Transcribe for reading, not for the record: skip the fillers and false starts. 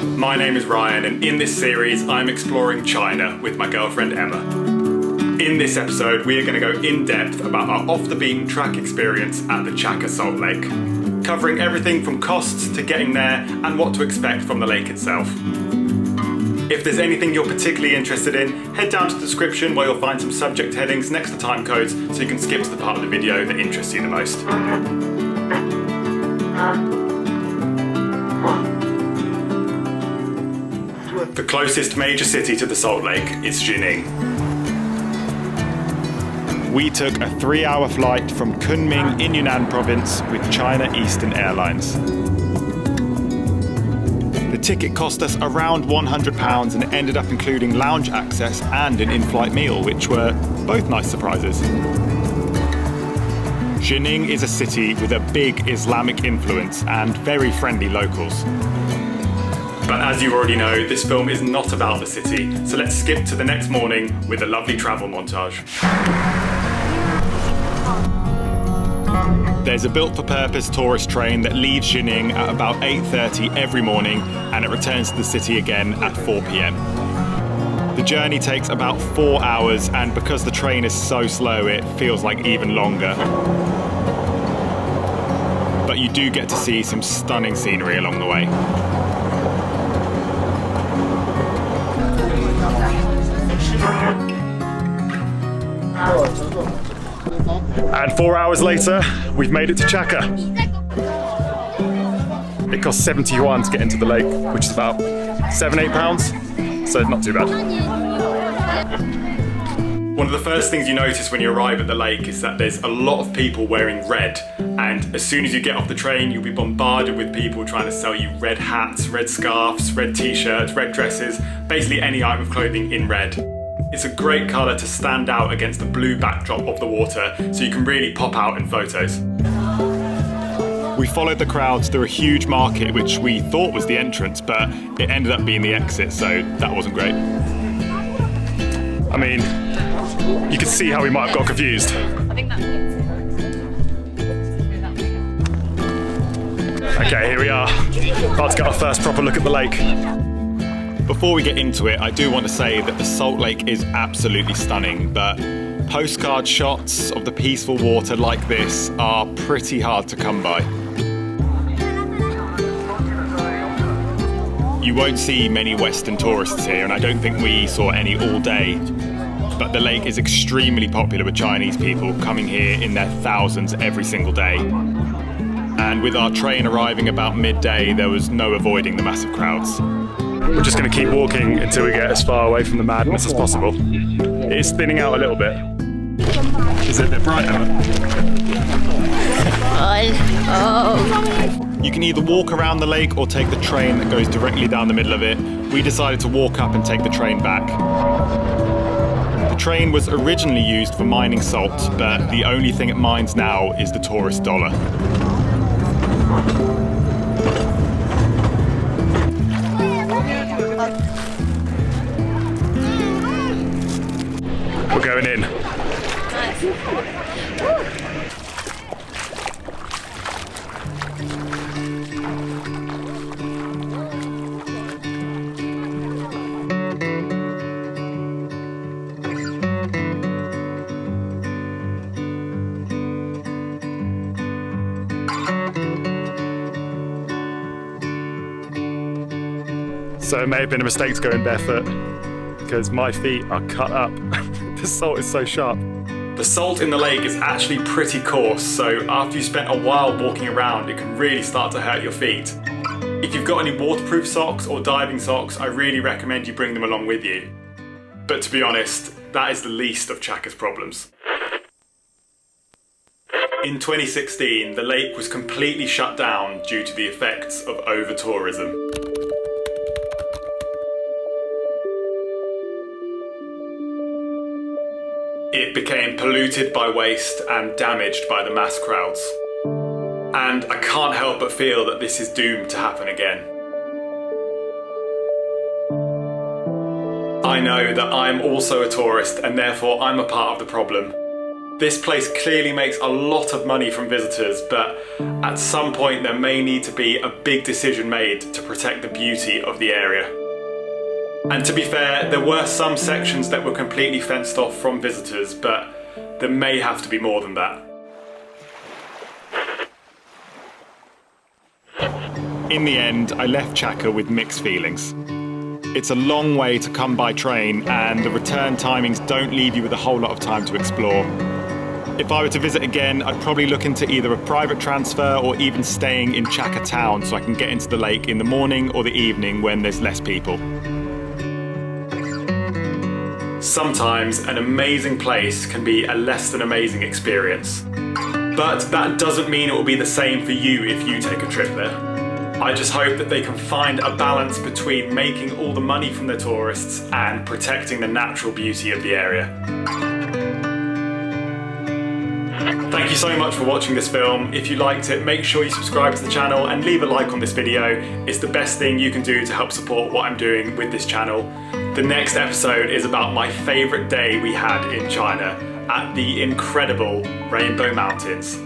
My name is Ryan, and in this series I'm exploring China with my girlfriend Emma. In this episode we are going to go in depth about our off the beaten track experience at the Chaka Salt Lake, covering everything from costs to getting there and what to expect from the lake itself. If there's anything you're particularly interested in, head down to the description where you'll find some subject headings next to time codes so you can skip to the part of the video that interests you the most. The closest major city to the Salt Lake is Xining. We took a 3-hour flight from Kunming in Yunnan province with China Eastern Airlines. The ticket cost us around £100 and ended up including lounge access and an in-flight meal, which were both nice surprises. Xining is a city with a big Islamic influence and very friendly locals. But as you already know, this film is not about the city, so let's skip to the next morning with a lovely travel montage. There's a built-for-purpose tourist train that leaves Xining at about 8:30 every morning and it returns to the city again at 4 p.m. The journey takes about 4 hours, and because the train is so slow it feels like even longer. But you do get to see some stunning scenery along the way. And 4 hours later, we've made it to Chaka. It costs 70 yuan to get into the lake, which is about £7-8, so not too bad. One of the first things you notice when you arrive at the lake is that there's a lot of people wearing red, and as soon as you get off the train you'll be bombarded with people trying to sell you red hats, red scarves, red t-shirts, red dresses, basically any item of clothing in red. It's a great colour to stand out against the blue backdrop of the water, so you can really pop out in photos. We followed the crowds through a huge market which we thought was the entrance, but it ended up being the exit, so that wasn't great. I mean, you can see how we might have got confused. Okay, here we are, about to get our first proper look at the lake. Before we get into it, I do want to say that the Salt Lake is absolutely stunning, but postcard shots of the peaceful water like this are pretty hard to come by. You won't see many Western tourists here, and I don't think we saw any all day, but the lake is extremely popular with Chinese people coming here in their thousands every single day. And with our train arriving about midday, there was no avoiding the massive crowds. We're just going to keep walking until we get as far away from the madness as possible. It is thinning out a little bit. Is it a bit bright, Emma? You can either walk around the lake or take the train that goes directly down the middle of it. We decided to walk up and take the train back. The train was originally used for mining salt, but the only thing it mines now is the tourist dollar. We're going in. So it may have been a mistake to go in barefoot, because my feet are cut up. The salt is so sharp. The salt in the lake is actually pretty coarse, so after you've spent a while walking around, it can really start to hurt your feet. If you've got any waterproof socks or diving socks, I really recommend you bring them along with you. But to be honest, that is the least of Chaka's problems. In 2016, the lake was completely shut down due to the effects of over-tourism. It became polluted by waste and damaged by the mass crowds. And I can't help but feel that this is doomed to happen again. I know that I'm also a tourist and therefore I'm a part of the problem. This place clearly makes a lot of money from visitors, but at some point there may need to be a big decision made to protect the beauty of the area. And to be fair, there were some sections that were completely fenced off from visitors, but there may have to be more than that. In the end, I left Chaka with mixed feelings. It's a long way to come by train, and the return timings don't leave you with a whole lot of time to explore. If I were to visit again, I'd probably look into either a private transfer or even staying in Chaka town so I can get into the lake in the morning or the evening when there's less people. Sometimes an amazing place can be a less than amazing experience. But that doesn't mean it will be the same for you if you take a trip there. I just hope that they can find a balance between making all the money from the tourists and protecting the natural beauty of the area. Thank you so much for watching this film. If you liked it, make sure you subscribe to the channel and leave a like on this video. It's the best thing you can do to help support what I'm doing with this channel. The next episode is about my favourite day we had in China at the incredible Rainbow Mountains.